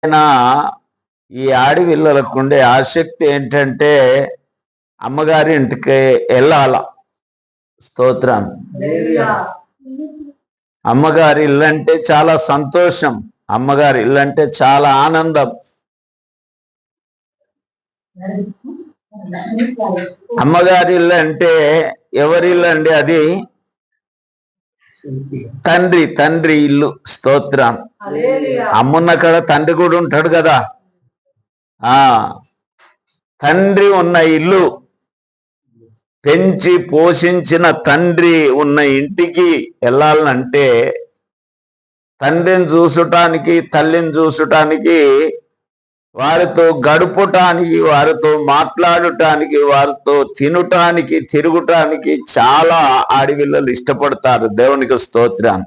ఈ ఆడపిల్లలకు ఉండే ఆసక్తి ఏంటంటే అమ్మగారి ఇంటికి వెళ్ళాల. స్తోత్రం. అమ్మగారి ఇల్లు అంటే చాలా సంతోషం, అమ్మగారి ఇల్లు అంటే చాలా ఆనందం. అమ్మగారి ఇల్లు అంటే ఎవరి ఇల్లు అండి? అది తండ్రి ఇల్లు. స్తోత్రం. అమ్మున్న కాడ తండ్రి కూడా ఉంటాడు కదా. తండ్రి ఉన్న ఇల్లు, పెంచి పోషించిన తండ్రి ఉన్న ఇంటికి వెళ్ళాలంటే తండ్రిని చూసటానికి, తల్లిని చూసటానికి, వారితో గడుపుటానికి, వారితో మాట్లాడటానికి, వారితో తినటానికి, తిరుగుటానికి చాలా ఆడపిల్లలు ఇష్టపడతారు. దేవునికి స్తోత్రం.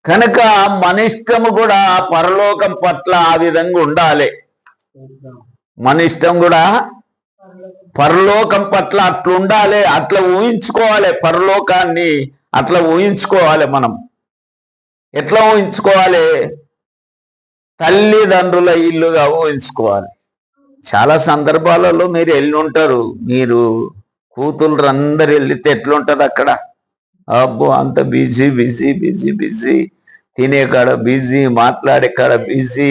కనుక మన ఇష్టము కూడా పరలోకం పట్ల ఆ విధంగా ఉండాలి. మన ఇష్టం కూడా పరలోకం పట్ల అట్లా ఉండాలి, అట్లా ఊహించుకోవాలి. పరలోకాన్ని అట్లా ఊహించుకోవాలి. మనం ఎట్లా ఊహించుకోవాలి? తల్లిదండ్రుల ఇల్లుగా ఊహించుకోవాలి. చాలా సందర్భాలలో మీరు వెళ్ళి ఉంటారు. మీరు కూతుళ్ళు అందరు వెళ్తే ఎట్లుంటది అక్కడ? అబ్బో, అంత బిజీ బిజీ బిజీ బిజీ, తినే కాడ బిజీ, మాట్లాడే కాడ బిజీ,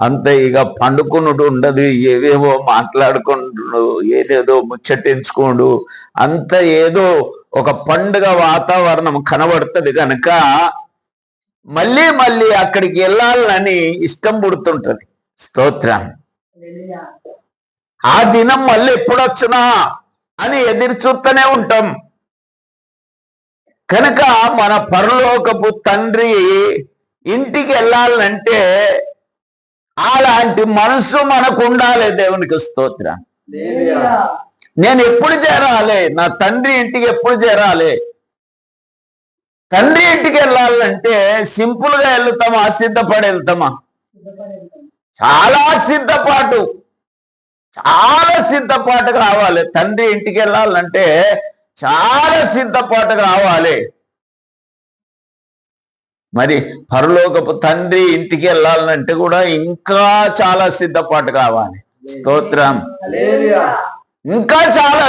అంత ఇక పండుకున్నట్టు ఉండదు, ఏవేవో మాట్లాడుకుంటు, ఏదేదో ముచ్చటించుకోండు, అంత ఏదో ఒక పండుగ వాతావరణం కనబడుతుంది. కనుక మళ్ళీ మళ్ళీ అక్కడికి వెళ్ళాలని ఇష్టం పుడుతుంటది. స్తోత్రం. ఆ దినం మళ్ళీ ఎప్పుడొచ్చునా అని ఎదురు చూస్తూనే ఉంటాం. కనుక మన పరలోకపు తండ్రి ఇంటికి వెళ్ళాలంటే అలాంటి మనసు మనకు ఉండాలి. దేవునికి స్తోత్రం. నేను ఎప్పుడు చేరాలి? నా తండ్రి ఇంటికి ఎప్పుడు చేరాలి? తండ్రి ఇంటికి వెళ్ళాలంటే సింపుల్ గా వెళ్తామా, సిద్ధపడి వెళ్తామా? చాలా సిద్ధపాటు కావాలి. తండ్రి ఇంటికి వెళ్ళాలంటే చాలా సిద్ధపాటు కావాలి. మరి పరలోకపు తండ్రి ఇంటికి వెళ్ళాలంటే కూడా ఇంకా చాలా సిద్ధపాటు కావాలి. స్తోత్రం. ఇంకా చాలా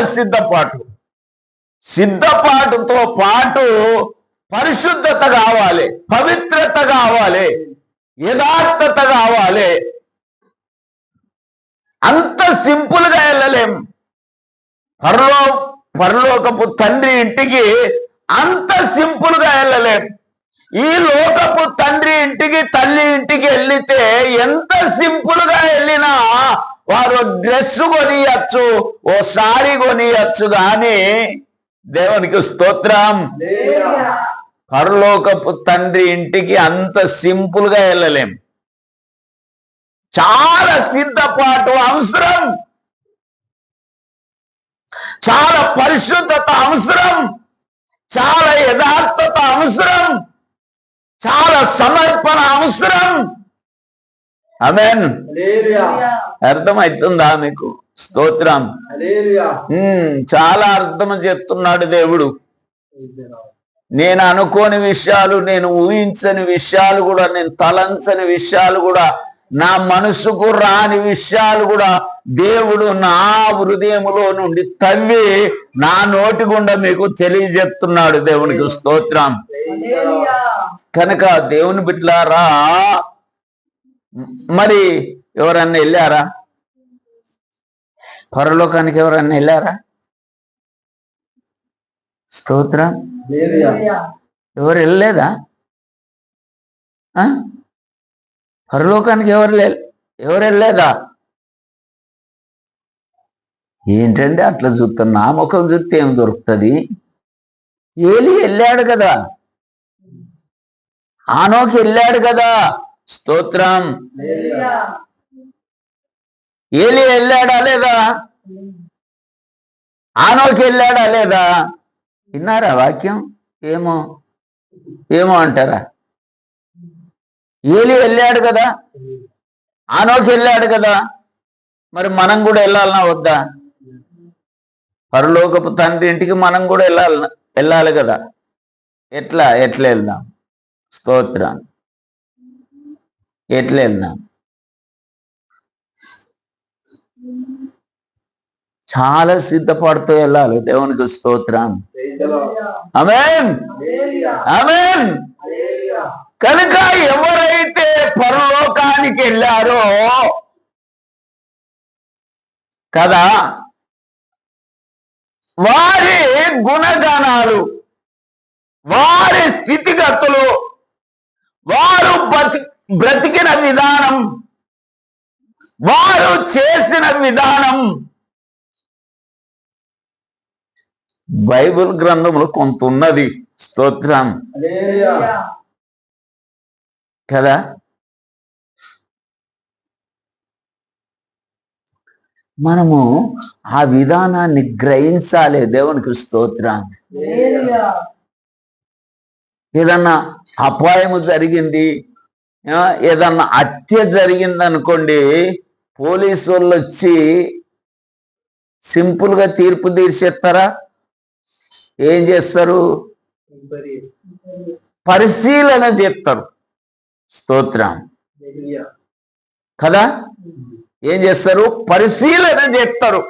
సిద్ధపాటుతో పాటు పరిశుద్ధత కావాలి, పవిత్రత కావాలి, యథార్థత కావాలి. అంత సింపుల్ గా వెళ్ళలేం. పరలోకపు తండ్రి ఇంటికి అంత సింపుల్ గా వెళ్ళలేం. ఈ లోకపు తండ్రి ఇంటికి, తల్లి ఇంటికి వెళ్తే ఎంత సింపుల్ గా వెళ్ళినా వారు డ్రెస్ కొనియచ్చు, ఓ సారీ కొనియచ్చు, కానీ దేవునికి స్తోత్రం, పరలోకపు తండ్రి ఇంటికి అంత సింపుల్ గా వెళ్ళలేం. చాలా సిద్ధపాటు అవసరం, చాలా పరిశుద్ధత అవసరం, చాలా యథార్థత అవసరం, చాలా సమర్పణ అవసరం. ఆమేన్. అర్థమవుతుందా మీకు? స్తోత్రం. చాలా అర్థం చెప్తున్నాడు దేవుడు. నేను అనుకోని విషయాలు, నేను ఊహించని విషయాలు కూడా, నేను తలంచని విషయాలు కూడా, నా మనసుకు రాని విషయాలు కూడా దేవుడు నా హృదయములో నుండి తవ్వి నా నోటి గుండా మీకు తెలియజెప్తున్నాడు. దేవునికి స్తోత్రం. కనుక దేవుని బిడ్డలారా, మరి ఎవరన్నా వెళ్ళారా పరలోకానికి? ఎవరన్నా వెళ్ళారా? స్తోత్రం. ఎవరు వెళ్ళలేదా? పరలోకానికి ఎవరు వెళ్ళలేదా? ఏంటంటే అట్లా చూస్తా, నా ముఖం చూస్తే ఏం దొరుకుతుంది? ఏలి వెళ్ళాడు కదా, ఆనోకి వెళ్ళాడు కదా. స్తోత్రం. ఏలి వెళ్ళాడా లేదా? ఆనోకి వెళ్ళాడా లేదా? విన్నారా వాక్యం? ఏమో అంటారా? ఏలి వెళ్ళాడు కదా, ఆనోకి వెళ్ళాడు కదా. మరి మనం కూడా వెళ్ళాలన్నా వద్దా? పరలోకపు తండ్రి ఇంటికి మనం కూడా వెళ్ళాలి కదా. ఎట్లా వెళ్దాం? స్తోత్రం. ఎట్లా వెళ్ళినాం? చాలా సిద్ధపడుతూ వెళ్ళాలి. దేవునికి స్తోత్రం. ఆమేన్, ఆమేన్. కనుక ఎవరైతే పరలోకానికి వెళ్ళారో కదా, వారి గుణగణాలు, వారి స్థితిగతులు, వారు బ్రతికిన విధానం, వారు చేసిన విధానం బైబిల్ గ్రంథంలో కొంత ఉన్నది. స్తోత్రం కదా. మనము ఆ విధానాన్ని గ్రహించాలి. దేవునికి స్తోత్రం. ఏదన్నా అపాయము జరిగింది, ఏదన్నా హత్య జరిగింది అనుకోండి, పోలీసు వాళ్ళు వచ్చి సింపుల్ గా తీర్పు తీర్చేస్తారా? ఏం చేస్తారు? పరిశీలన చేస్తారు. స్తోత్రం కదా. ఏం చేస్తారు? పరిశీలన చేస్తారు.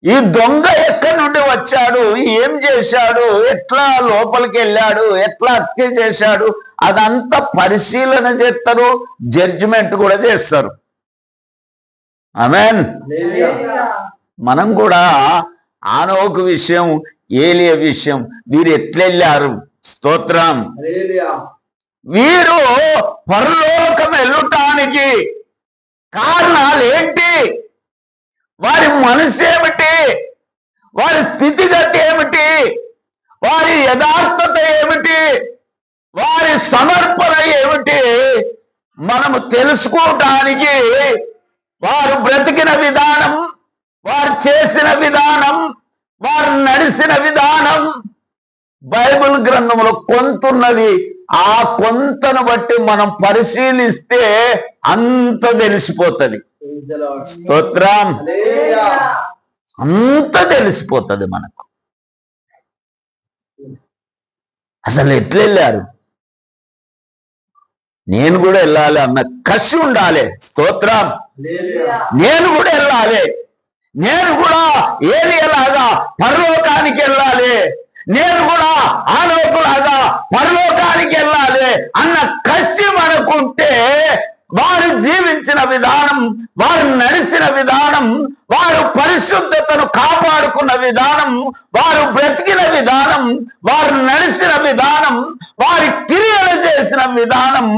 ఈ దొంగ ఎక్కడి నుండి వచ్చాడు, ఏం చేశాడు, ఎట్లా లోపలికి వెళ్ళాడు, ఎట్లా హత్య చేశాడు, అదంతా పరిశీలన చేస్తారు. జడ్జిమెంట్ కూడా చేస్తారు. ఆమేన్. మనం కూడా ఆనోకు విషయం, ఏలియా విషయం, వీరు ఎట్లెళ్ళారు? స్తోత్రం. వీరు పరలోకం వెళ్ళటానికి కారణాలు ఏంటి? వారి మనసు ఏమిటి? వారి స్థితిగతి ఏమిటి? వారి యథార్థత ఏమిటి? వారి సమర్పణ ఏమిటి? మనము తెలుసుకోవటానికి వారు బ్రతికిన విధానం, వారు చేసిన విధానం, వారు నడిచిన విధానం బైబిల్ గ్రంథంలో కొంతున్నది. ఆ కొంతను బట్టి మనం పరిశీలిస్తే అంత తెలిసిపోతుంది. స్తోత్రం. అంత తెలిసిపోతుంది మనకు. అసలు ఎట్లా వెళ్ళారు? నేను కూడా వెళ్ళాలి అన్న కసి ఉండాలి. స్తోత్రం. నేను కూడా వెళ్ళాలి, నేను కూడా ఏలియాలాగా పరలోకానికి వెళ్ళాలి, నేను కూడా ఆనోకులాగా పరలోకానికి వెళ్ళాలి అన్న కసి మనకుంటే, వారు జీవించిన విధానం, వారు నడిచిన విధానం, వారు పరిశుద్ధతను కాపాడుకున్న విధానం, వారు బ్రతికిన విధానం, వారు నడిచిన విధానం, వారి క్రియలు చేసిన విధానం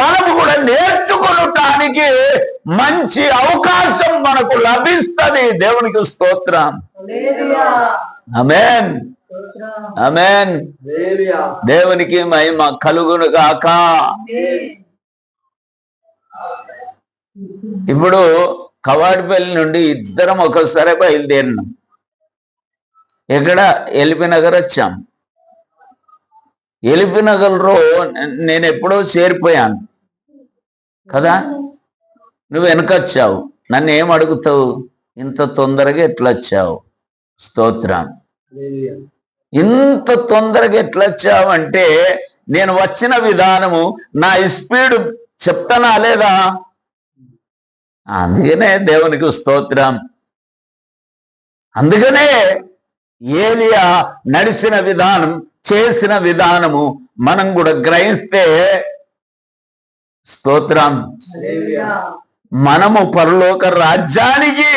మనము కూడా నేర్చుకోవటానికి మంచి అవకాశం మనకు లభిస్తుంది. దేవునికి స్తోత్రం. ఆమేన్, ఆమేన్. దేవునికి మహిమ కలుగును గాక. ఇప్పుడు కవాడిపల్లి నుండి ఇద్దరం ఒకసారి బయలుదేరినాం. ఎక్కడ? ఎల్బీ నగర్ వచ్చాం. ఎల్బీ నగర్లో నేను ఎప్పుడో చేరిపోయాను కదా. నువ్వు వెనకొచ్చావు. నన్ను ఏం అడుగుతావు? ఇంత తొందరగా ఎట్లా వచ్చావు? స్తోత్రం. ఇంత తొందరగా ఎట్లా వచ్చావు అంటే, నేను వచ్చిన విధానము, నా స్పీడ్ చెప్తానా లేదా? అందుకనే దేవునికి స్తోత్రం. అందుకనే ఏలియా నడిచిన విధానం, చేసిన విధానము మనం కూడా గ్రహిస్తే, స్తోత్రం, మనము పరలోక రాజ్యానికి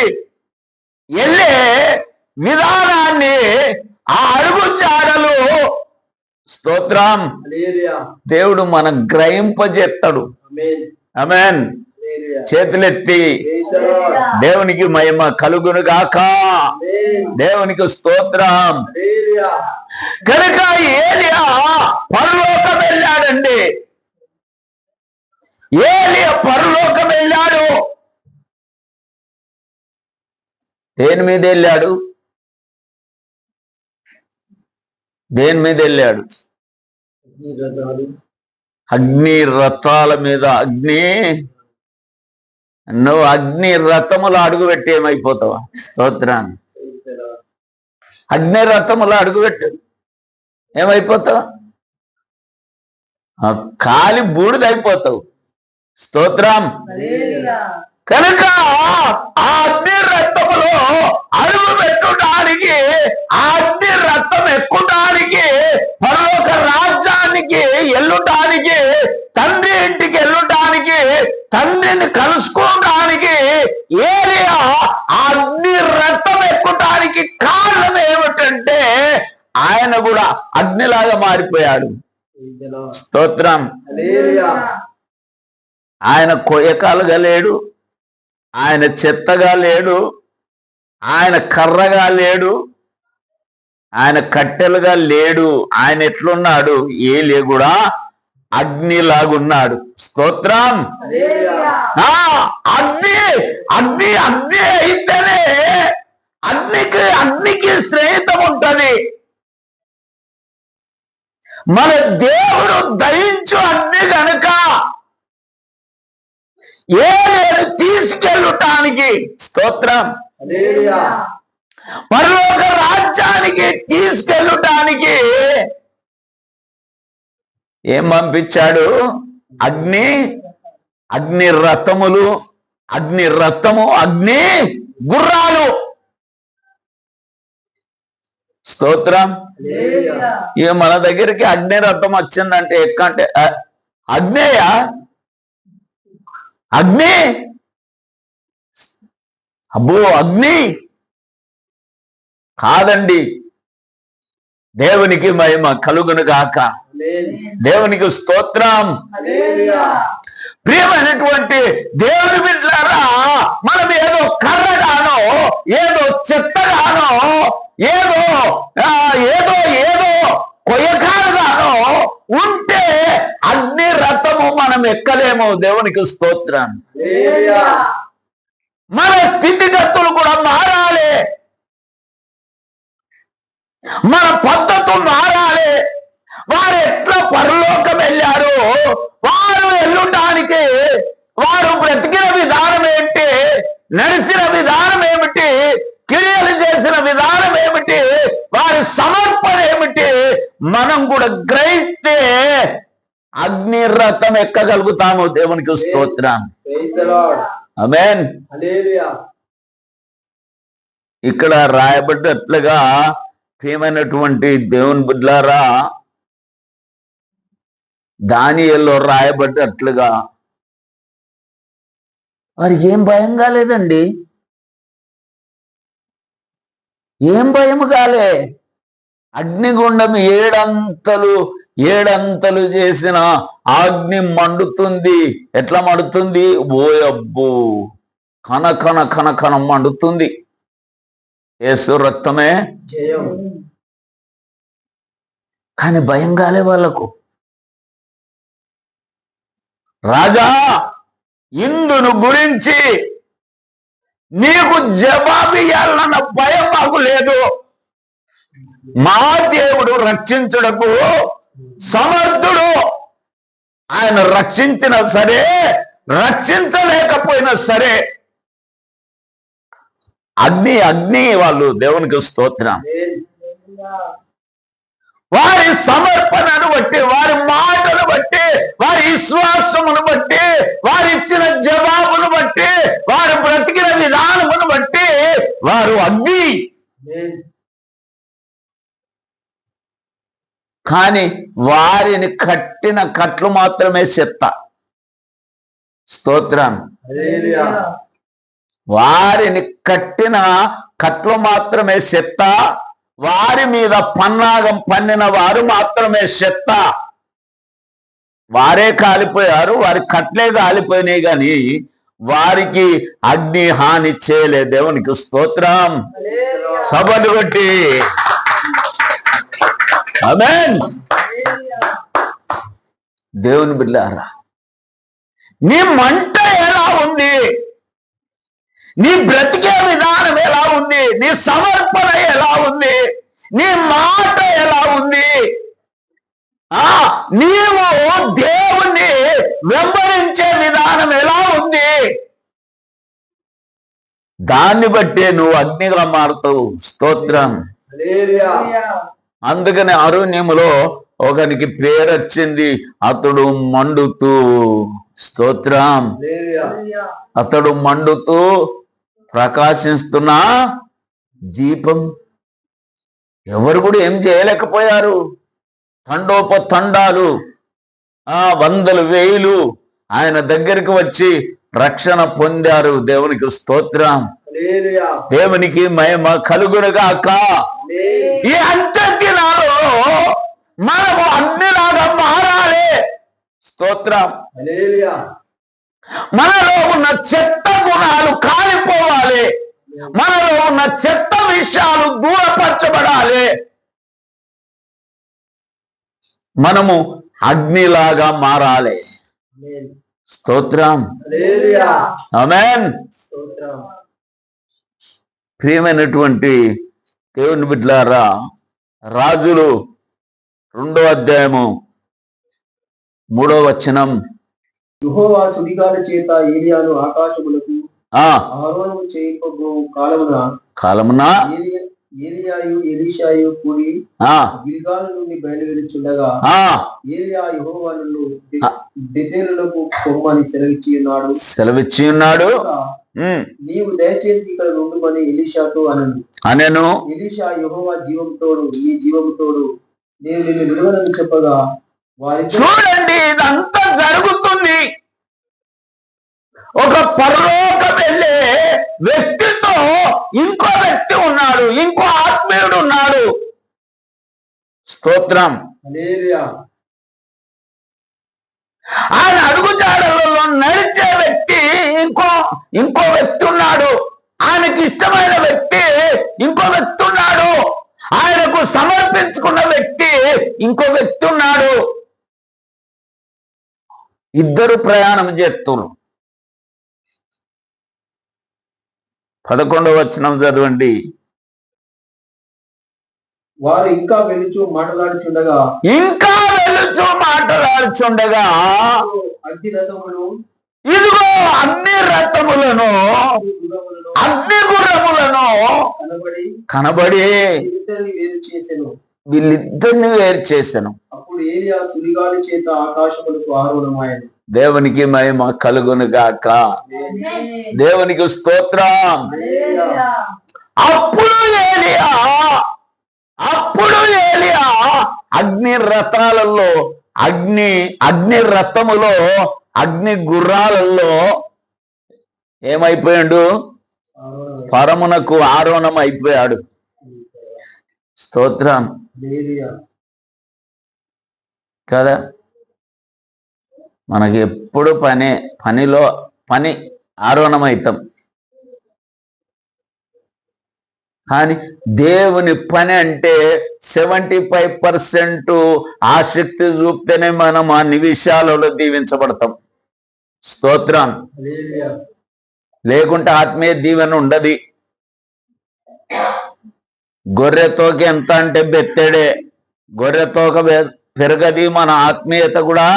వెళ్ళే విధానాన్ని, ఆ అడుగు జాడలు, స్తోత్రం, దేవుడు మనం గ్రహింపజేస్తాడు. ఆమేన్. చేతులెత్తి దేవునికి మహిమ కలుగును గాక. దేవునికి స్తోత్రం. కనుక ఏలియా పరలోకం వెళ్ళాడండి. ఏలియా పరలోకం వెళ్ళాడు. దేని మీద వెళ్ళాడు? దేని మీద వెళ్ళాడు? అగ్ని రథాల మీద. నువ్వు అగ్ని రథములు అడుగు పెట్టి ఏమైపోతావా? స్తోత్రాన్ని. అగ్ని రథములు అడుగుపెట్టు, ఏమైపోతావు? కాలి బూడిదైపోతావు. స్తోత్రం. కనుక ఆ అగ్ని రక్తములో అడుగు పెట్టడానికి, ఆ అగ్ని రక్తం ఎక్కువడానికి, పరలోక రాజ్యానికి వెళ్ళటానికి, తండ్రి ఇంటికి వెళ్ళటానికి, తండ్రిని కలుసుకోవడానికి ఏలియా ఆ అగ్ని రక్తం ఎక్కువటానికి కారణం ఏమిటంటే ఆయన కూడా అగ్నిలాగా మారిపోయాడు. స్తోత్రం. ఆయన కొయ్యకాలుగా లేడు, ఆయన చెత్తగా లేడు, ఆయన కర్రగా లేడు, ఆయన కట్టెలుగా లేడు. ఆయన ఎట్లున్నాడు? ఏలే కూడా అగ్నిలాగున్నాడు. స్తోత్రం. అగ్ని అగ్ని అగ్ని అయితేనే అగ్నికి స్నేహితం ఉంటది. మన దేవుడు దయించు అగ్ని గనుక ఏలేను తీసుకెళ్ళటానికి, స్తోత్రం, పరలోక రాజ్యానికి తీసుకెళ్ళటానికి ఏం పంపించాడు? అగ్ని రథములు, అగ్ని రథము, అగ్ని గుర్రాలు. స్తోత్రం. ఇక మన దగ్గరికి అగ్ని రథం వచ్చిందంటే ఎక్కంటే అగ్నేయ అగ్ని, అబ్బో అగ్ని కాదండి. దేవునికి మహిమ కలుగును గాక. దేవునికి స్తోత్రం. ప్రియమైనటువంటి దేవుని బిడ్డలారా, మనం ఏదో కర్రగానో, ఏదో చెత్తగానో, ఏదో ఏదో ఏదో కొయ్యకాలుగానో ఉంటే అగ్ని రథము మనం ఎక్కలేము. దేవునికి స్తోత్రం. మన స్థితిగతులు కూడా మారాలి, మన పద్ధతులు మారాలి. వారు ఎట్లా పరలోకం వెళ్ళారు, వారు వెళ్ళడానికి వారు బ్రతికిన విధానం ఏంటి, నడిచిన విధానం ఏమిటి, క్రియలు చేసిన విధానం ఏమిటి, వారి సమర్పణ ఏమిటి, మనం కూడా గ్రహిస్తే అగ్ని రథం ఎక్కగలుగుతాము. దేవునికి స్తోత్రం. ఆమేన్. ఇక్కడ రాయబడ్డట్లుగా ప్రియమైనటువంటి దేవుని బిడ్డలారా, దానియేలులో రాయబడ్డట్లుగా వారికి ఏం భయం కాలేదండి, ఏం భయం కాలే. అగ్నిగుండం ఏడంతలు చేసిన అగ్ని మండుతుంది. ఎట్లా మండుతుంది? ఓయబ్బో, కన మండుతుంది. యేసు రక్తమే. కానీ భయం కాలే వాళ్ళకు. రాజా, ఇందును గురించి నీకు జవాబు ఇవ్వాలన్న భయం మాకు లేదు. మా దేవుడు రక్షించుటకు సమర్థుడు. ఆయన రక్షించినా సరే, రక్షించలేకపోయినా సరే, అగ్ని వాళ్ళు. దేవునికి స్తోత్రం. వారి సమర్పణను బట్టి, వారి మాటను బట్టి, వారి విశ్వాసమును బట్టి, వారు ఇచ్చిన జవాబును బట్టి, వారు బ్రతికిన విధానమును బట్టి వారు అగ్ని. కానీ వారిని కట్టిన కట్లు మాత్రమే చెత్త. స్తోత్రం. వారిని కట్టిన కట్లు మాత్రమే చెత్త. వారి మీద పన్నాగం పన్నిన వారు మాత్రమే చెత్త. వారే కాలిపోయారు, వారి కట్లే కాలిపోయినాయి, కానీ వారికి అగ్ని హాని చేయలే. దేవునికి స్తోత్రం. సభలు కొట్టి ఆమేన్. దేవుని బిడ్డలారా, నీ మంట ఎలా ఉంది, నీ బ్రతికే విధానం ఎలా ఉంది, నీ సమర్పణ ఎలా ఉంది, నీ మాట ఎలా ఉంది, నీవు దేవుణ్ణి వెంబడించే విధానం ఎలా ఉంది, దాన్ని బట్టే నువ్వు అగ్నిగా మారుతావు. స్తోత్రం. అందుకని అరణ్యములో ఒకనికి పేరు వచ్చింది, అతడు మండుతూ, స్తోత్రం, అతడు మండుతూ ప్రకాశిస్తున్న దీపం. ఎవరు కూడా ఏం చేయలేకపోయారు. తండోపతండాలు, వందలు వేలు ఆయన దగ్గరికి వచ్చి రక్షణ పొందారు. దేవునికి స్తోత్రం, దేవునికి మహిమ కలుగునుగాక. ఈ అంత్య దినాలలో మనము అగ్నిలాగా మారాలి. స్తోత్రం. మనలో ఉన్న చెత్త గుణాలు కాలిపోవాలి. మనలో ఉన్న చెత్త విషయాలు దూరపరచబడాలి. మనము అగ్నిలాగా మారాలి. స్తోత్రం, ఆమేన్. ప్రియమైనటువంటి దేవుని బిడ్డలారా, రాజులు 2వ అధ్యాయము 3వ వచనం. యెహోవా సుడిగాలి చేత ఏలియాను ఆకాశములకు ఆరోహణము చేయింపబో కాలమున ఏలియాయు ఎలీషాయు కూడి గిల్గాలు నుండి బయలువెళ్ళుచుండగా ఏలియా యెహోవా నన్ను బెతేలునకు పొమ్మని సెలవిచ్చి ఉన్నాడు. నీవు దయచేసి ఇక్కడ నుండుమని ఎలీషాతో అనెను. ఎలీషా యెహోవా జీవముతోడు, నీ జీవముతోడు నేను నిన్ను విడువనని చెప్పగా వారి చూడండి, ఇదంతా జరుగుతుంది. ఒక పరలోకం వెళ్ళే వ్యక్తితో ఇంకో వ్యక్తి ఉన్నాడు, ఇంకో ఆత్మీయుడు ఉన్నాడు. స్తోత్రం. ఆయన అడుగుజాడలలో నడిచే వ్యక్తి ఇంకో వ్యక్తి ఉన్నాడు. ఆయనకి ఇష్టమైన వ్యక్తి ఇంకో వ్యక్తి ఉన్నాడు. ఆయనకు సమర్పించుకున్న వ్యక్తి ఇంకో వ్యక్తి ఉన్నాడు. ఇద్దరు ప్రయాణం చేస్తున్నారు. 11వ వచనం చదవండి. వారు ఇంకా వెలుచు మాట్లాడుచుండగా ఇదిగో అగ్ని రథములను అగ్ని గుర్రములను కనబడి వీళ్ళిద్దరిని వేరు చేశాను. అప్పుడు ఏలియా సుడిగాలి చేత ఆకాశములకు ఆరోహణమాయెను. దేవునికి మహిమ కలుగునుగాక. దేవునికి స్తోత్రం. అప్పుడు ఏలియా అగ్ని రథాలలో అగ్ని రథములో అగ్ని గుర్రాలలో ఏమైపోయాడు? పరమునకు ఆరోహణం అయిపోయాడు. స్తోత్రం కదా. మనకి ఎప్పుడు పని ఆరోహణమవుతాం. కానీ దేవుని పని అంటే 75% ఆసక్తి చూపితేనే మనం అన్ని విషయాలలో దీవించబడతాం. స్తోత్రం. లేకుంటే ఆత్మీయ దీవెన ఉండదు. గొర్రెతోక ఎంత అంటే బెత్తడే. గొర్రెతోక పెరగది, మన ఆత్మీయత కూడా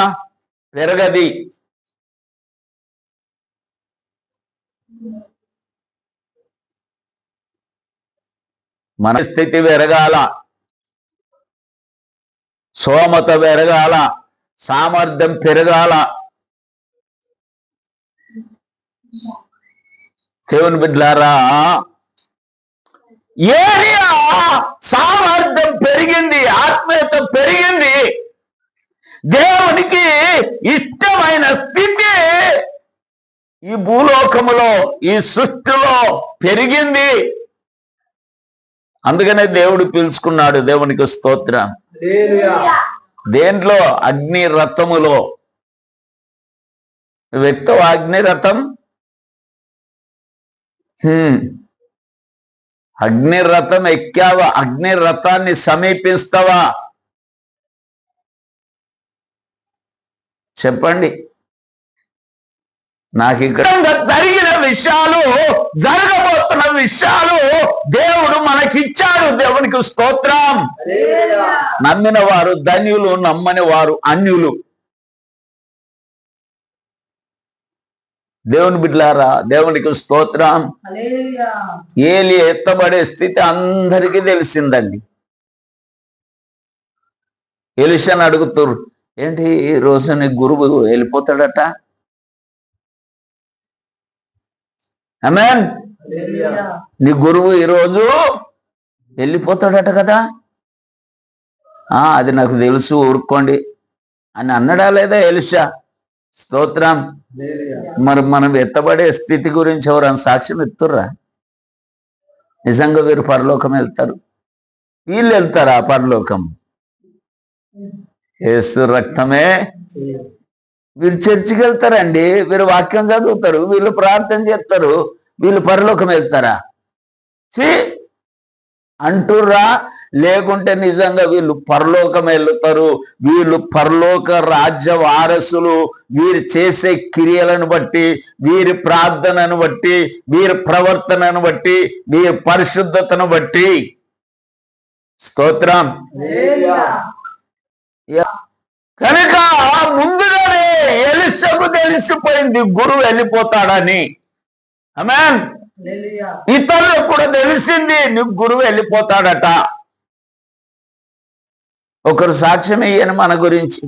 పెరగది. మన స్థితి పెరగాల, సోమత పెరగాల, సామర్థ్యం పెరగాల. దేవుని బిడ్డలారా, ఏలియా సామర్థ్యం పెరిగింది, ఆత్మీయత పెరిగింది. దేవునికి ఇష్టమైన స్థితి ఈ భూలోకములో, ఈ సృష్టిలో పెరిగింది. అందుకనే దేవుడు పిలుచుకున్నాడు. దేవునికి స్తోత్రం. దేంట్లో? అగ్ని రథములో. వ్యక్తవ అగ్ని రథం. అగ్ని రథం ఎక్కావా? అగ్ని రథాన్ని సమీపిస్తావా? చెప్పండి. నాకు ఇక్కడ జరిగిన విషయాలు, జరగబోతున్న విషయాలు దేవుడు మనకిచ్చాడు. దేవునికి స్తోత్రం. నమ్మిన వారు ధన్యులు, నమ్మని వారు అన్యులు. దేవుని బిడ్డలారా, దేవునికి స్తోత్రం. ఏలియా ఎత్తబడే స్థితి అందరికీ తెలిసిందండి. ఎలీషాని అడుగుతారు, ఏంటి ఈ రోజు నీ గురువు వెళ్ళిపోతాడట? ఆమేన్. నీ గురువు ఈరోజు వెళ్ళిపోతాడట కదా. అది నాకు తెలుసు, ఊరుకోండి అని అన్నాడా లేదా ఎలీషా? స్తోత్రం. మరి మనం ఎత్తబడే స్థితి గురించి ఎవరైనా సాక్ష్యం ఎత్తుర్రా? నిజంగా వీరు పరలోకం వెళ్తారు, వీళ్ళు వెళ్తారా పరలోకం? యేసు రక్తమే. వీరు చర్చికి వెళ్తారండి, వీరు వాక్యం చదువుతారు, వీళ్ళు ప్రార్థన చేస్తారు, వీళ్ళు పరలోకం వెళ్తారా? అంటుర్రా? లేకుంటే నిజంగా వీళ్ళు పరలోకం వెళ్తారు, వీళ్ళు పరలోక రాజ్య వారసులు, వీరు చేసే క్రియలను బట్టి, వీరి ప్రార్థనను బట్టి, వీరి ప్రవర్తనను బట్టి, వీరి పరిశుద్ధతను బట్టి. స్తోత్రం. కనుక ముందుగానే ఎలీషాకు తెలిసిపోయింది గురువు వెళ్ళిపోతాడని. ఆమేన్. ఇతరులకు కూడా తెలిసింది నీకు గురువు వెళ్ళిపోతాడట. ఒకరు సాక్ష్యం ఇయ్యని మన గురించి,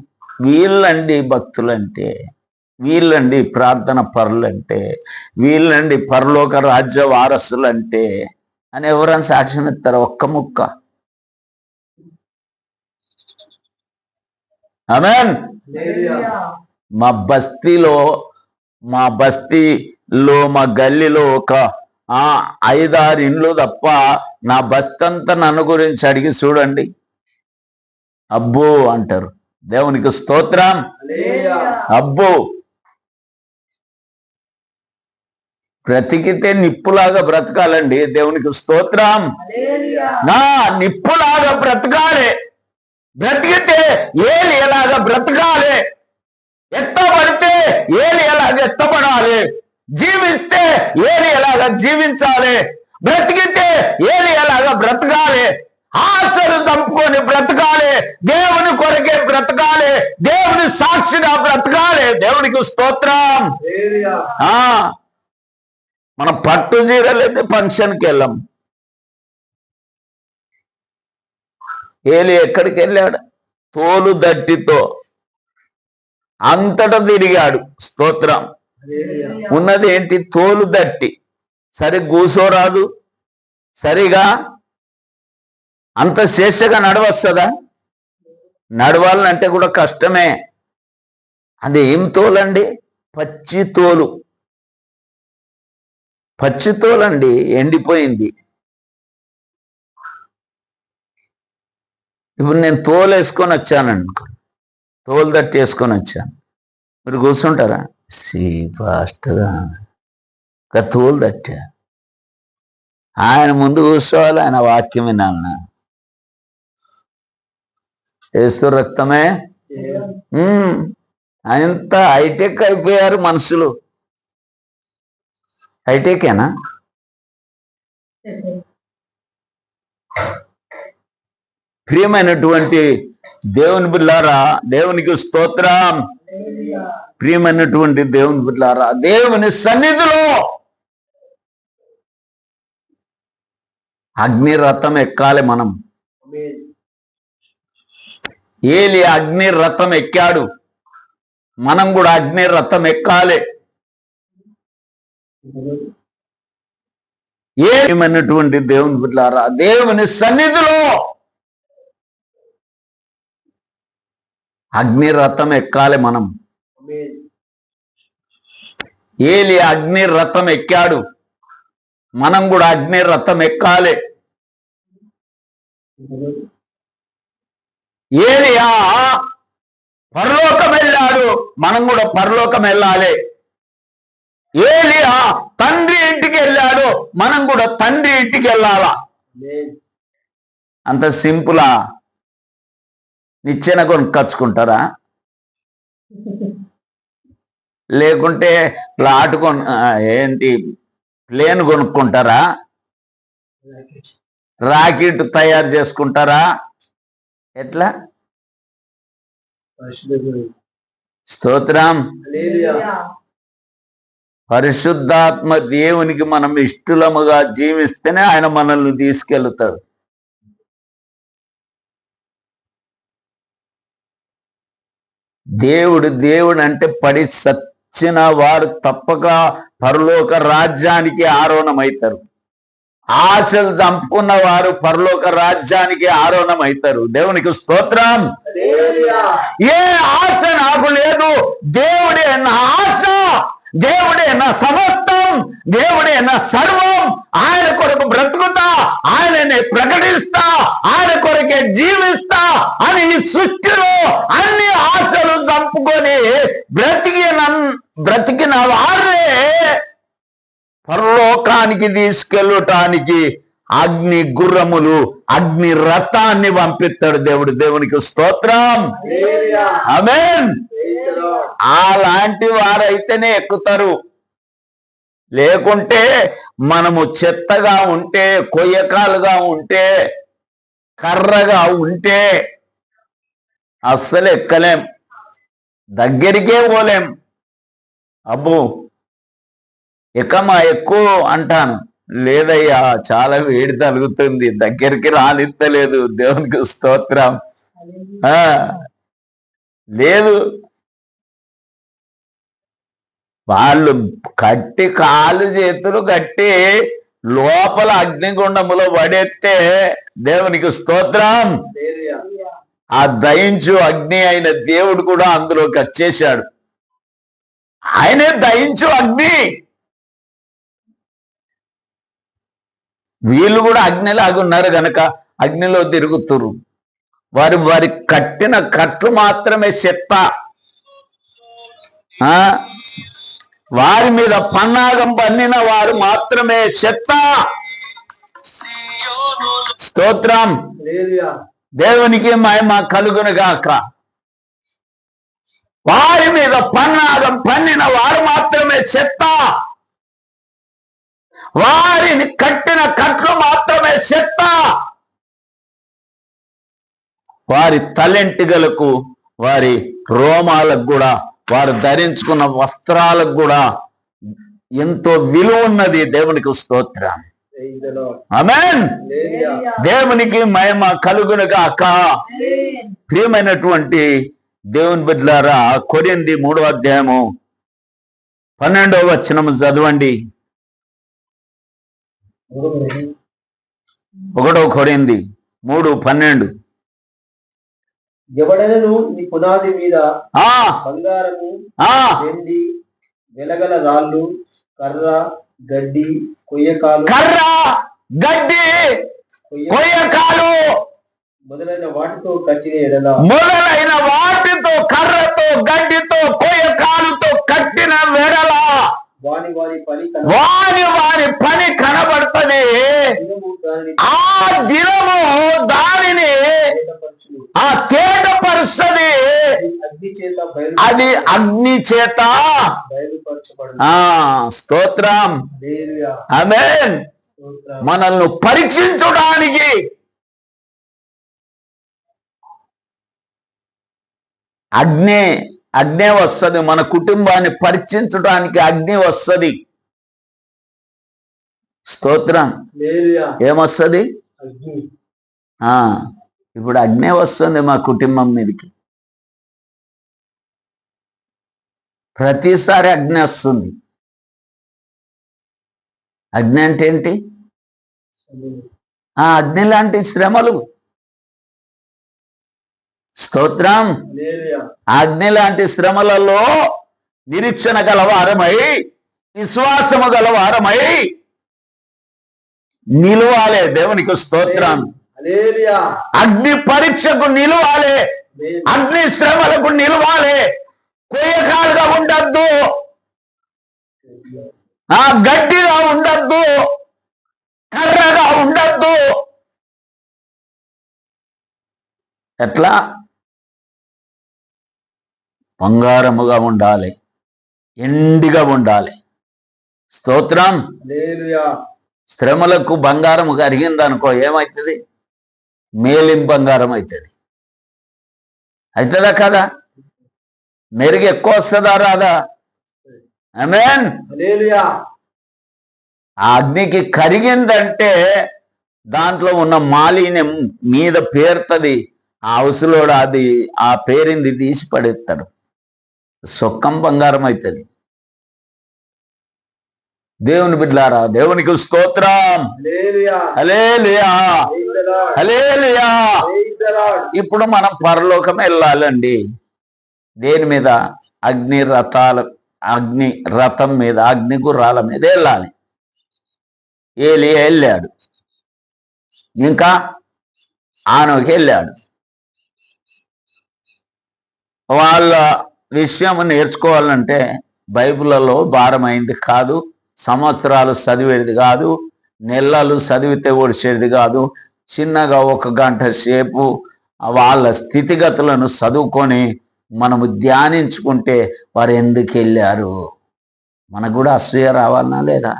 వీళ్ళండి భక్తులంటే, వీళ్ళండి ప్రార్థన పరులంటే, వీళ్ళండి పరలోక రాజ్య వారసులంటే అని ఎవరైనా సాక్ష్యం ఇస్తారా? ఒక్క ముక్క. ఆమేన్. మా బస్తీలో మా గల్లీలో ఒక 5-6 ఇండ్లు తప్ప నా బస్తీ అంతా నన్ను గురించి అడిగి చూడండి, అబ్బో అంటారు. దేవునికి స్తోత్రం. అబ్బో, బ్రతికితే నిప్పులాగా బ్రతకాలండి. దేవునికి స్తోత్రం. నా నిప్పులాగా బ్రతకాలి, బ్రతికితే ఏలి ఎలాగా బ్రతకాలి, ఎత్తబడితే ఏలి ఎలాగ ఎత్తబడాలి, జీవిస్తే ఏలి ఎలాగా జీవించాలి, బ్రతికితే ఏలి ఎలాగా బ్రతకాలి, ఆశలు చంపుకొని బ్రతకాలి, దేవుని కొరకే బ్రతకాలి, దేవుని సాక్షిగా బ్రతకాలి. దేవునికి స్తోత్రం. మనం పట్టు చీరలైతే ఫంక్షన్కి వెళ్ళాం. ఏలి ఎక్కడికి వెళ్ళాడు? తోలు దట్టితో అంతటా తిరిగాడు. స్తోత్రం. ఉన్నది ఏంటి? తోలు దట్టి. సరి కూసోరాదు, సరిగా అంత శేషగా నడవస్తుందా? నడవాలంటే కూడా కష్టమే. అది ఏం తోలండి? పచ్చి తోలు. పచ్చి తోలండి, ఎండిపోయింది. ఇప్పుడు నేను తోలు వేసుకొని వచ్చాననుకో, తోలు దట్టి వేసుకొని వచ్చాను, మీరు కూర్చుంటారా? ఫాస్ట్గా ఒక తోలు దట్టా, ఆయన ముందు కూర్చోవాలి, ఆయన వాక్యం వినాలన్నా. యేసు రక్తమే. అంత హైటెక్ అయిపోయారు మనుషులు. హైటెకేనా? ప్రియమైనటువంటి దేవుని బిడ్డలారా, దేవునికి స్తోత్రం. ప్రియమైనటువంటి దేవుని బిడ్డలారా, దేవుని సన్నిధిలో అగ్ని రథం ఎక్కాలి మనం. ఏలి అగ్ని రథం ఎక్కాడు, మనం కూడా అగ్ని రథం ఎక్కాలి. ఏమైనటువంటి దేవుని బిడ్డలారా, దేవుని సన్నిధిలో అగ్ని రథం ఎక్కాలి మనం. ఏలి అగ్ని రథం ఎక్కాడు, మనం కూడా అగ్ని రథం ఎక్కాలి. ఏలియా పరలోకం వెళ్ళాడు, మనం కూడా పరలోకం వెళ్ళాలి. ఏలియా తండ్రి ఇంటికి వెళ్ళాడు, మనం కూడా తండ్రి ఇంటికి వెళ్ళాలా? అంత సింపులా? నిచ్చెన కొనుక్కొచ్చుకుంటారా? లేకుంటే ప్లాట్ ప్లేన్ కొనుక్కుంటారా? రాకెట్ తయారు చేసుకుంటారా? ఎట్లా? స్తోత్రం. పరిశుద్ధాత్మ దేవునికి మనం ఇష్టలముగా జీవిస్తేనే ఆయన మనల్ని తీసుకెళ్తాడు. దేవుడు అంటే పడి సచ్చిన వారు తప్పక పరలోక రాజ్యానికి ఆరోహణమవుతారు. ఆశలు చంపుకున్న వారు పరలోక రాజ్యానికి ఆరోహణమవుతారు. దేవునికి స్తోత్రం. ఏ ఆశ నాకు లేదు, దేవుడే నా ఆశ, దేవుడే నా సమస్తం, దేవుడే నా సర్వం. ఆయన కొరకు బ్రతుకుతా, ఆయననే ప్రకటిస్తా, ఆయన కొరకే జీవిస్తా అని ఈ సృష్టిలో అన్ని ఆశలు చంపుకొని బ్రతికిన వారే పరలోకానికి తీసుకెళ్ళటానికి అగ్ని గుర్రములు, అగ్ని రథాన్ని పంపిస్తాడు దేవుడు. దేవునికి స్తోత్రం. ఆమేన్. అలాంటి వారైతేనే ఎక్కుతారు. లేకుంటే మనము చెత్తగా ఉంటే, కొయ్యకాలుగా ఉంటే, కర్రగా ఉంటే అస్సలు ఎక్కలేం, దగ్గరికే పోలేం. అబ్బో ఎక్కమా ఎక్కువ అంటాను, లేదయ్యా చాలా వేడి తగులుతుంది, దగ్గరికి రానిత్తలేదు. దేవునికి స్తోత్రం. లేదు, వాళ్ళు కట్టి కాలు చేతులు కట్టి లోపల అగ్నిగుండములో పడేస్తే దేవునికి స్తోత్రం. ఆ దయించు అగ్ని అయిన దేవుడు కూడా అందులోకి వచ్చేశాడు. ఆయనే దయించు అగ్ని. వీళ్ళు కూడా అగ్నిలాగా ఉన్నారు గనక అగ్నిలో తిరుగుతురు. వారి కట్టిన కట్లు మాత్రమే చెత్త. వారి మీద పన్నాగం పన్నిన వారు మాత్రమే చెత్త. స్తోత్రం. దేవునికి మహిమ కలుగును గాక. వారి మీద పన్నాగం పన్నిన వారు మాత్రమే చెత్త. వారిని కట్టిన కట్లు మాత్రమే చెత్త. వారి తలెంటిగలకు, వారి రోమాలకు కూడా, వారు ధరించుకున్న వస్త్రాలకు కూడా ఎంతో విలువ ఉన్నది. దేవునికి స్తోత్రం. ఆమేన్. దేవునికి మహిమ కలుగును గాక. ప్రియమైనటువంటి దేవుని బిడ్డలారా, కొరింథీ 3వ అధ్యాయము 12వ వచనము చదవండి. 1 కొరింథీ 3:12. ఎవడైనను ఈ పునాది మీద బంగారము, వెండి, వెలగల రాళ్ళు, కర్ర, గడ్డి, కొయ్యకాలు మొదలైన వాటితో కట్టిన ఎడల, మొదలైన వాటితో, కర్రతో, గడ్డితో, కొయ్యకాలుతో కట్టిన వెడల వారి పని కనబడుతుంది. ఆ దినము దానిని తేటపరుస్తుంది. అది అగ్ని చేత స్తోత్రం. ఆమేన్. మనల్ని పరీక్షించడానికి అగ్నే వస్తుంది. మన కుటుంబాన్ని పరీక్షించడానికి అగ్ని వస్తుంది. స్తోత్రం. ఏమొస్తుంది? ఇప్పుడు అగ్నే వస్తుంది మా కుటుంబం మీదకి. ప్రతిసారి అగ్ని వస్తుంది. అగ్ని అంటే ఏంటి? అగ్ని లాంటి శ్రమలు. స్తోత్రం. అగ్ని లాంటి శ్రమలలో నిరీక్షణ గలవారమై, విశ్వాసము గలవారమై నిలువాలే. దేవునికి స్తోత్రం. అగ్ని పరీక్షకు నిలువాలే, అగ్ని శ్రమలకు నిలువాలే. కొయ్యకాలుగా ఉండద్దు, గడ్డిగా ఉండద్దు, కర్రగా ఉండద్దు. ఎట్లా? బంగారముగా ఉండాలి, ఎండిగా ఉండాలి. స్తోత్రం. శ్రమలకు బంగారము కరిగిందనుకో ఏమవుతుంది? మేలిం బంగారం అవుతుంది. అవుతుందా కదా? మెరుగు ఎక్కువ వస్తుందా రాదా? ఆమేన్. ఆ అగ్నికి కరిగిందంటే దాంట్లో ఉన్న మాలిన్యం మీద పేరుతుంది. ఆ హౌస్లోడు అది ఆ పేరింది తీసి పడేస్తాడు. సొక్కం బంగారం అవుతుంది. దేవుని బిడ్డలారా, దేవునికి స్తోత్రం. హల్లెలూయా, హల్లెలూయా. ఇప్పుడు మనం పరలోకం వెళ్ళాలండి. దేని మీద? అగ్ని రథం మీద, అగ్ని గుర్రాల మీద వెళ్ళాలి. ఏలియా వెళ్ళాడు, ఇంకా ఆనోకి వెళ్ళాడు. వాళ్ళ విషయం నేర్చుకోవాలంటే బైబిల్లో భారమైంది కాదు, సంవత్సరాలు చదివేది కాదు, నెలలు చదివితే ఓడిచేది కాదు. చిన్నగా 1 గంట సేపు వాళ్ళ స్థితిగతులను చదువుకొని మనము ధ్యానించుకుంటే వారు ఎందుకు వెళ్ళారు, మనకు కూడా అసూయ రావాలన్నా లేదా?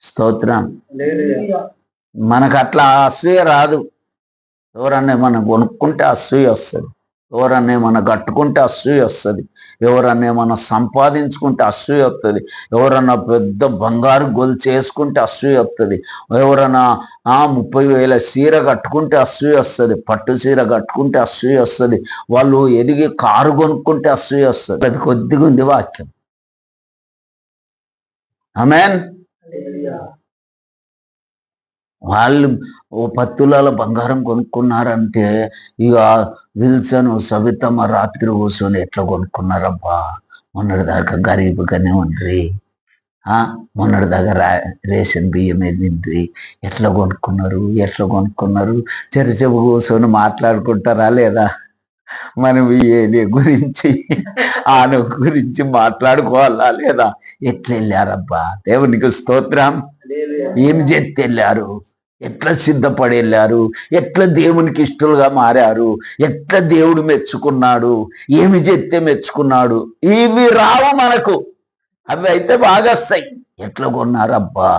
స్తోత్రం. మనకు అట్లా అసూయ రాదు. ఎవరన్నా మనం కొనుక్కుంటే అసూయ వస్తుంది, ఎవరన్నా మనం కట్టుకుంటే అసూయ వస్తుంది, ఎవరన్నా మనం సంపాదించుకుంటే అసూయ వస్తుంది, ఎవరన్నా పెద్ద బంగారు గొలుసు చేసుకుంటే అసూయ వస్తుంది, ఎవరన్నా 30,000 చీర కట్టుకుంటే అసూయ వస్తుంది, పట్టు చీర కట్టుకుంటే అసూయ వస్తుంది, వాళ్ళు ఎదిగి కారు కొనుక్కుంటే అసూయ వస్తుంది. అది కొద్దిగా ఉంది వాక్యం. ఆమేన్. వాళ్ళు 10 తులాల బంగారం కొనుక్కున్నారంటే ఇక విల్సన్ సవితమ్మ రాత్రి కూర్చొని ఎట్లా కొనుక్కున్నారబ్బా, మొన్నటిదాకా గరీబుగానే ఉండ్రి, మొన్నటిదాకా రేషన్ బియ్యం తిండ్రి, ఎట్లా కొనుక్కున్నారు చెరచెపు కూర్చొని మాట్లాడుకుంటారా లేదా? మనం ఏలి గురించి ఆన గురించి మాట్లాడుకోవాలా లేదా? ఎట్లా వెళ్ళారబ్బా? దేవునికి స్తోత్రం. ఏమి చేస్తే వెళ్ళారు, ఎట్లా సిద్ధపడి వెళ్ళారు, ఎట్లా దేవునికి ఇష్టలుగా మారారు, ఎట్లా దేవుడు మెచ్చుకున్నాడు, ఏమి చేస్తే మెచ్చుకున్నాడు, ఇవి రావు మనకు. అవి అయితే బాగా వస్తాయి. ఎట్లా కొన్నారబ్బా,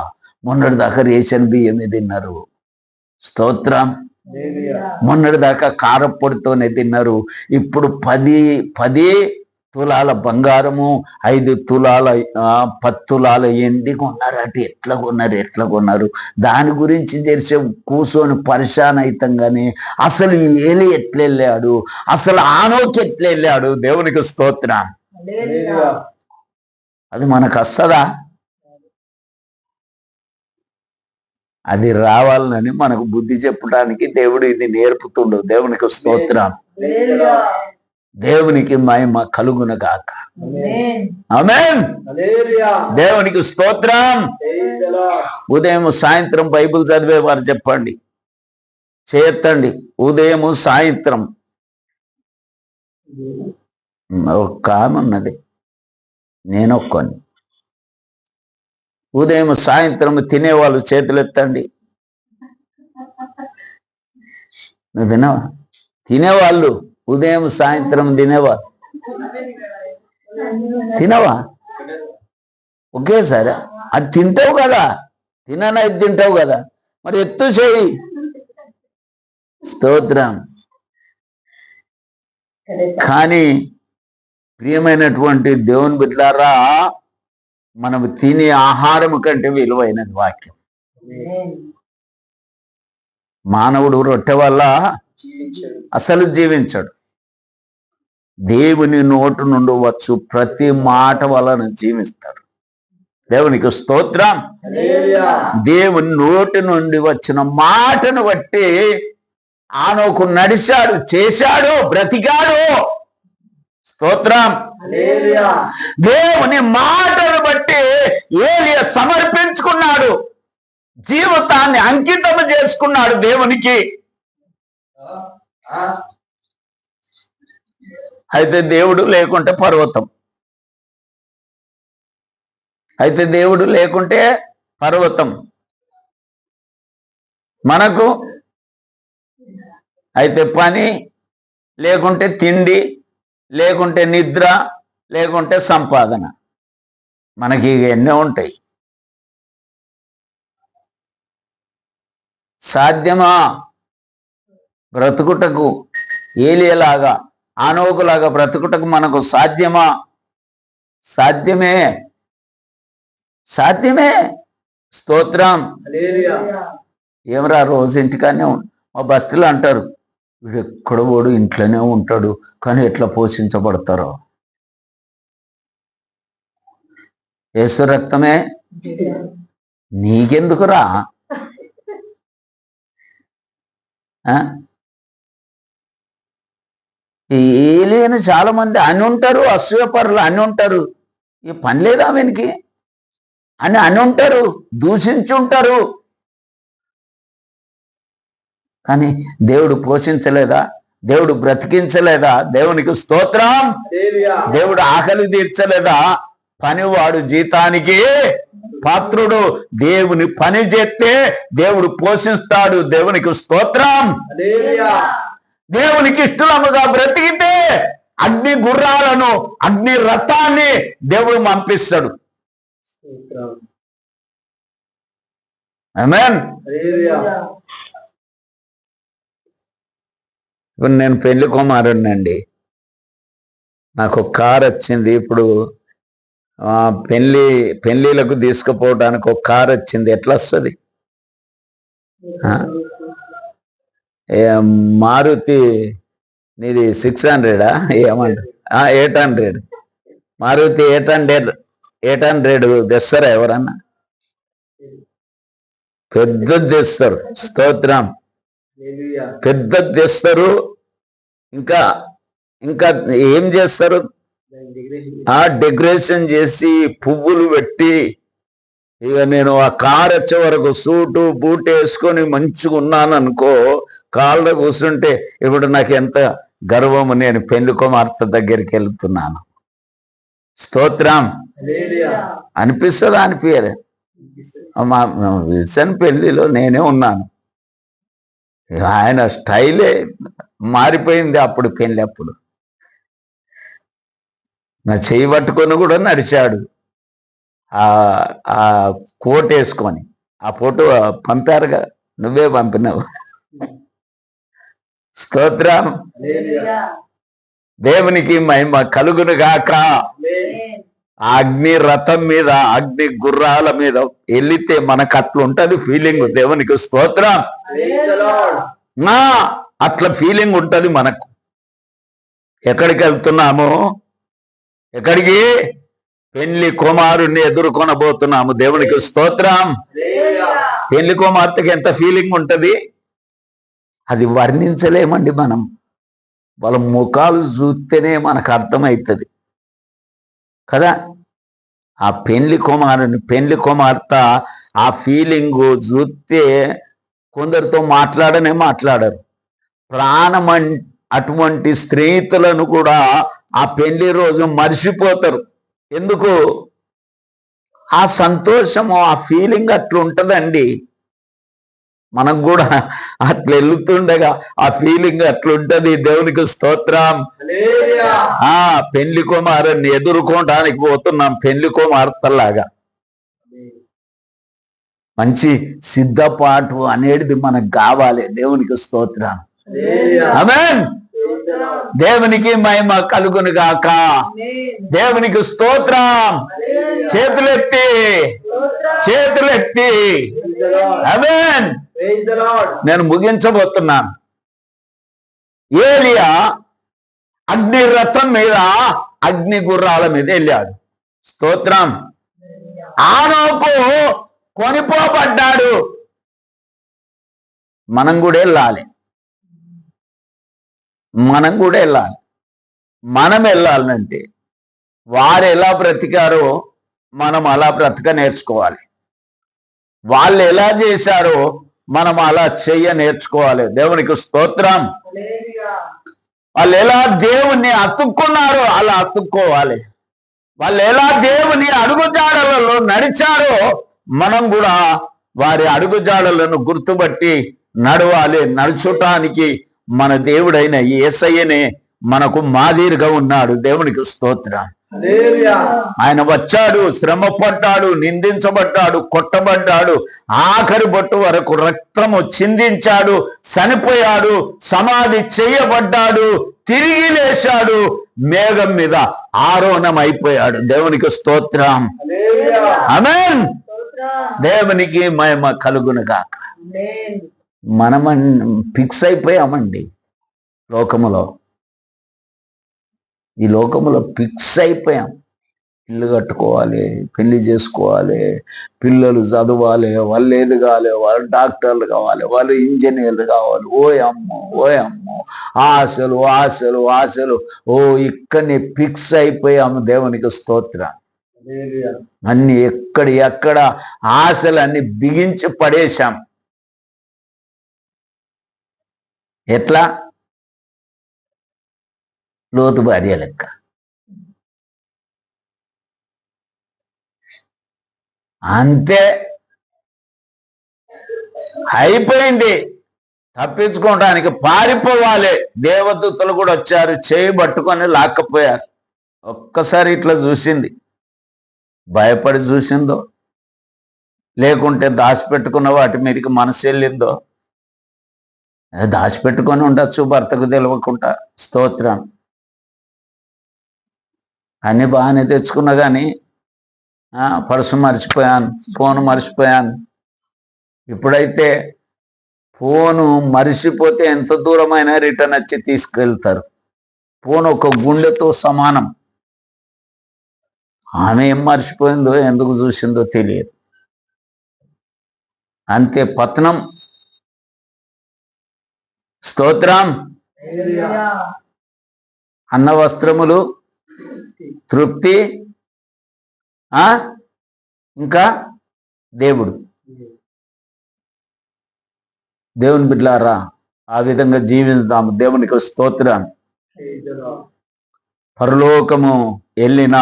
మొన్నటిదాకా రేషన్ బియ్యమే తిన్నారు. స్తోత్రం. మొన్నటిదాకా కారపొడితోనే తిన్నారు, ఇప్పుడు 10 తులాల బంగారము, 5 తులాల 10 తులాల ఎండి కొన్నారట. ఎట్లా కొన్నారు? దాని గురించి తెలిసే కూర్చొని పరిశాన్ అవుతాం. కానీ అసలు ఏలి ఎట్లా వెళ్ళాడు, అసలు ఆనోకి ఎట్లా వెళ్ళాడు? దేవునికి స్తోత్రం. అది మనకు వస్తుందా? అది రావాలని మనకు బుద్ధి చెప్పడానికి దేవుడు ఇది నేర్పుతుండు. దేవునికి స్తోత్రం. దేవునికి మహిమ కలుగును గాక. ఆమేన్. దేవునికి స్తోత్రం. ఉదయం సాయంత్రం బైబిల్ చదివేవారు చెప్పండి, చేయొద్దండి. ఉదయం సాయంత్రం ఒక ఆమె ఉన్నది, నేను ఒక్కొని. ఉదయం సాయంత్రం తినేవాళ్ళు చేతులెత్తండి. నువ్వు తినవా? తినేవాళ్ళు ఉదయం సాయంత్రం తినేవాళ్ళు తినవా? ఒకేసారి అది తింటావు కదా, తిననది తింటావు కదా, మరి ఎత్తు చేయి. స్తోత్రం. కానీ ప్రియమైనటువంటి దేవుని బిడ్డలారా, మనం తినే ఆహారం కంటే విలువైనది వాక్యం. మానవుడు రొట్టె వల్ల అసలు జీవించడు, దేవుని నోటు నుండి వచ్చు ప్రతి మాట వలన జీవిస్తాడు. దేవునికి స్తోత్రం. దేవుని నోటి నుండి వచ్చిన మాటను బట్టి ఆనోకు నడిచాడు, చేశాడు, బ్రతికాడు. స్తోత్రం. దేవుని మాటను బట్టి ఏలియా సమర్పించుకున్నాడు, జీవితాన్ని అంకితం చేసుకున్నాడు దేవునికి. అయితే దేవుడు లేకుంటే పర్వతం, మనకు అయితే పని లేకుంటే తిండి, లేకుంటే నిద్ర, లేకుంటే సంపాదన, మనకి ఎన్నో ఉంటాయి. సాధ్యమా బ్రతుకుటకు? ఏలియాలాగా ఆనోకులాగా బ్రతుకుటకు మనకు సాధ్యమా? సాధ్యమే. స్తోత్రం. ఏమరా రోజు ఇంటికానే మా బస్తీలు అంటారు, వీడు ఎక్కడ పోడు, ఇంట్లోనే ఉంటాడు, కానీ ఎట్లా పోషించబడతారో. యేసు రక్తమే నీకెందుకురా? ఏలేని చాలా మంది అని ఉంటారు, అసూయపరులు అని ఉంటారు. ఈ పని లేదా వెనికి అని ఉంటారు, దూషించుంటారు. కానీ దేవుడు పోషించలేదా? దేవుడు బ్రతికించలేదా? దేవునికి స్తోత్రం. దేవుడు ఆకలి తీర్చలేదా? పనివాడు జీతానికి పాత్రుడు. దేవుని పని చేస్తే దేవుడు పోషిస్తాడు. దేవునికి స్తోత్రం. దేవునికి ఇష్టముగా బ్రతికితే అగ్ని గుర్రాలను, అగ్ని రథాన్ని దేవుడు పంపిస్తాడు. ఆమేన్. ఇప్పుడు నేను పెళ్లి కుమారుడినండి. నాకు ఒక కారు వచ్చింది. ఇప్పుడు పెళ్లిలకు తీసుకుపోవడానికి ఒక కారు వచ్చింది. ఎట్లా వస్తుంది? మారుతి నీది 600 ఏమంటారు? 800. మారుతి 800 తెస్తారా ఎవరన్నా? పెద్దది తెస్తారు. స్తోత్రం. పెద్దది తెస్తారు. ఇంకా ఇంకా ఏం చేస్తారు? డెకరేషన్ చేసి పువ్వులు పెట్టి, ఇక నేను ఆ కార్ వచ్చే వరకు సూటు బూట్ వేసుకొని మంచిగా ఉన్నాను అనుకో, కాళ్ళ కూర్చుంటే ఇప్పుడు నాకు ఎంత గర్వము. నేను పెళ్లి కుమార్తె దగ్గరికి వెళ్తున్నాను. స్తోత్రం. అనిపిస్తుందా? అనిపించదు. మా విల్సన్ పెళ్లిలో నేనే ఉన్నాను. ఆయన స్టైలే మారిపోయింది. అప్పుడు పెళ్లి అప్పుడు నా చెయ్యి పట్టుకొని కూడా నడిచాడు. ఆ కోట్ వేసుకొని. ఆ ఫోటో పంపారుగా, నువ్వే పంపినావు. స్తోత్రం. దేవునికి మహిమ కలుగును గాక. అగ్ని రథం మీద, అగ్ని గుర్రాల మీద వెళితే మనకు అట్లా ఉంటది ఫీలింగ్. దేవునికి స్తోత్రం. అట్లా ఫీలింగ్ ఉంటది మనకు. ఎక్కడికి వెళ్తున్నాము? ఎక్కడికి? పెళ్లి కుమారుణ్ణి ఎదుర్కొనబోతున్నాము. దేవునికి స్తోత్రం. పెళ్లి కుమార్తెకి ఎంత ఫీలింగ్ ఉంటది అది వర్ణించలేమండి మనం. వాళ్ళ ముఖాలు చూస్తేనే మనకు అర్థమవుతుంది కదా. ఆ పెళ్లి కుమార్తె ఆ ఫీలింగ్ చూస్తే కొందరితో మాట్లాడరు. ప్రాణం అటువంటి స్నేహితులను కూడా ఆ పెళ్లి రోజు మర్చిపోతారు. ఎందుకు? ఆ సంతోషము, ఆ ఫీలింగ్ అట్లా ఉంటదండి. మనకు కూడా అట్లా వెళ్తుండగా ఆ ఫీలింగ్ అట్లుంటది. దేవునికి స్తోత్రం. పెళ్లి కుమారుని ఎదుర్కోవడానికి పోతున్నాం. పెళ్లి కుమార్తెలాగా మంచి సిద్ధపాటు అనేది మనకు కావాలి. దేవునికి స్తోత్రం. ఆమేన్. దేవునికి మహిమ కలుగును గాక. దేవునికి స్తోత్రం. చేతులెత్తి ఆమేన్. నేను ముగించబోతున్నాను. ఏలియా అగ్ని రథం మీద, అగ్ని గుర్రాల మీద వెళ్ళాడు. స్తోత్రం. ఆనోకు కొనిపోబడ్డాడు. మనం కూడా వెళ్ళాలి. మనం వెళ్ళాలంటే వారు ఎలా బ్రతికారో మనం అలా బ్రతక నేర్చుకోవాలి. వాళ్ళు ఎలా చేశారో మనం అలా నేర్చుకోవాలి. దేవునికి స్తోత్రం. వాళ్ళు ఎలా దేవుణ్ణి అతుక్కున్నారో అలా అతుక్కోవాలి. వాళ్ళు ఎలా దేవుని అడుగుజాడలలో నడిచారో మనం కూడా వారి అడుగుజాడలను గుర్తుపట్టి నడవాలి. నడుచటానికి మన దేవుడైన యేసయ్యనే మనకు మాదిరిగా ఉన్నాడు. దేవునికి స్తోత్రం. ఆయన వచ్చాడు, శ్రమ పడ్డాడు, నిందించబడ్డాడు, కొట్టబడ్డాడు, ఆఖరి బొట్టు వరకు రక్తము చిందించాడు, చనిపోయాడు, సమాధి చేయబడ్డాడు, తిరిగి లేచాడు, మేఘం మీద ఆరోహణమైపోయాడు. దేవునికి స్తోత్రం. ఆమేన్. దేవునికి మహిమ కలుగును గాక. మనం ఫిక్స్ అయిపోయామండి లోకములో. ఈ లోకములో ఫిక్స్ అయిపోయాం. ఇల్లు కట్టుకోవాలి, పెళ్లి చేసుకోవాలి, పిల్లలు చదవాలి, వాళ్ళు ఏది కావాలి, వాళ్ళు డాక్టర్లు కావాలి, వాళ్ళు ఇంజనీర్లు కావాలి. ఓ అమ్మో ఆశలు ఆశలు ఆశలు. ఇక్కడనే ఫిక్స్ అయిపోయాము. దేవునికి స్తోత్రం. అన్ని ఎక్కడ ఆశలు అన్ని బిగించి పడేశాం. ఎట్లా? లోతు భార్య లెక్క. అంతే అయిపోయింది. తప్పించుకోవడానికి పారిపోవాలి. దేవదూతలు కూడా వచ్చారు, చేయి పట్టుకొని లాక్కపోయారు. ఒక్కసారి ఇట్లా చూసింది, భయపడి చూసిందో, లేకుంటే దాచిపెట్టుకున్న వాటి మీదకి మనసు వెళ్ళిందో. దాచిపెట్టుకొని ఉండొచ్చు భర్తకు తెలియకుండా. స్తోత్రం. అన్ని బాగానే తెచ్చుకున్నా కానీ పర్సు మర్చిపోయాను, ఫోన్ మర్చిపోయాను. ఇప్పుడైతే ఫోను మరిచిపోతే ఎంత దూరమైనా రిటర్న్ వచ్చి తీసుకెళ్తారు. ఫోన్ ఒక గుండెతో సమానం. ఆమె ఏం మర్చిపోయిందో, ఎందుకు చూసిందో తెలియదు. అంతే పతనం. స్తోత్రం. అన్న వస్త్రములు, తృప్తి, ఇంకా దేవుడు. దేవుని బిడ్డలారా, ఆ విధంగా జీవిస్తాము. దేవునికి స్తోత్రం. పరలోకము వెళ్ళిన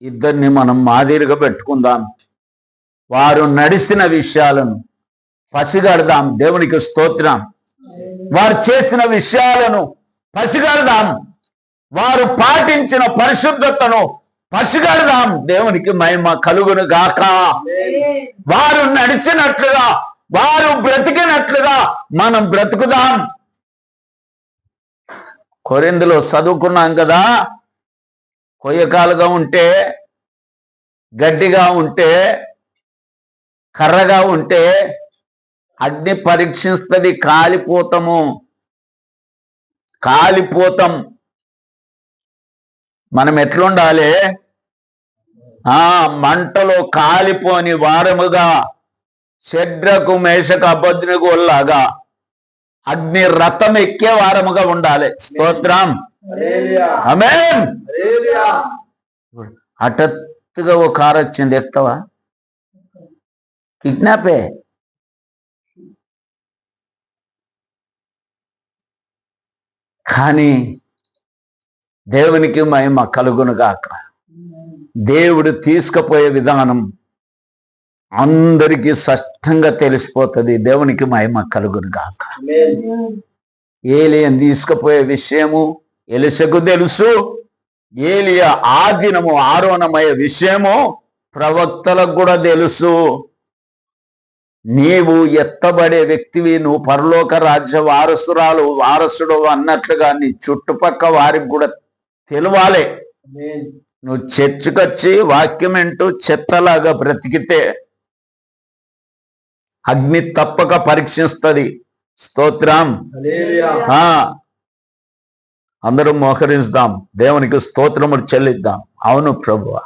ఇద్దరిని మనం మాదిరిగా పెట్టుకుందాం. వారు నడిచిన విషయాలను పసిగడదాం. దేవునికి స్తోత్రం. వారు చేసిన విషయాలను పసిగడదాం. వారు పాటించిన పరిశుద్ధతను పసిగడదాం. దేవునికి మహిమ కలుగును గాక. వారు నడిచినట్లుగా, వారు బ్రతికినట్లుగా మనం బ్రతుకుదాం. కొరింథీలో చదువుకున్నాం కదా, కొయ్యకాలుగా ఉంటే, గడ్డిగా ఉంటే, కర్రగా ఉంటే అగ్ని పరీక్షిస్తుంది. కాలిపోతాం. మనం ఎట్లుండాలి? మంటలో కాలిపోని వారముగా, షడ్రకు మేషకు అబేద్నెగోలాగా అగ్ని రథం ఎక్కే వారముగా ఉండాలి. స్తోత్రం. ఆమేన్. హఠాత్తుగా ఓ కారు వచ్చింది, ఎక్కుతావా? కిడ్నాపే. కానీ దేవునికి మహిమ కలుగును గాక. దేవుడు తీసుకుపోయే విధానం అందరికీ స్పష్టంగా తెలిసిపోతుంది. దేవునికి మహిమ కలుగును గాక. ఏలియాను తీసుకుపోయే విషయము ఎలీషాకు తెలుసు. ఏలియా ఆ దినము ఆరోహణమయ్యే విషయము ప్రవక్తలకు కూడా తెలుసు. నీవు ఎత్తబడే వ్యక్తివి, నువ్వు పరలోక రాజ్య వారసుడు అన్నట్లుగా నీ చుట్టుపక్క వారికి కూడా తెలవాలి. నువ్వు చర్చికొచ్చి వాక్యం అంటూ చెత్తలాగా బ్రతికితే అగ్ని తప్పక పరీక్షిస్తుంది. స్తోత్రం. అందరూ మోకరిస్తాం. దేవునికి స్తోత్రములు చెల్లిద్దాం. అవును ప్రభువా.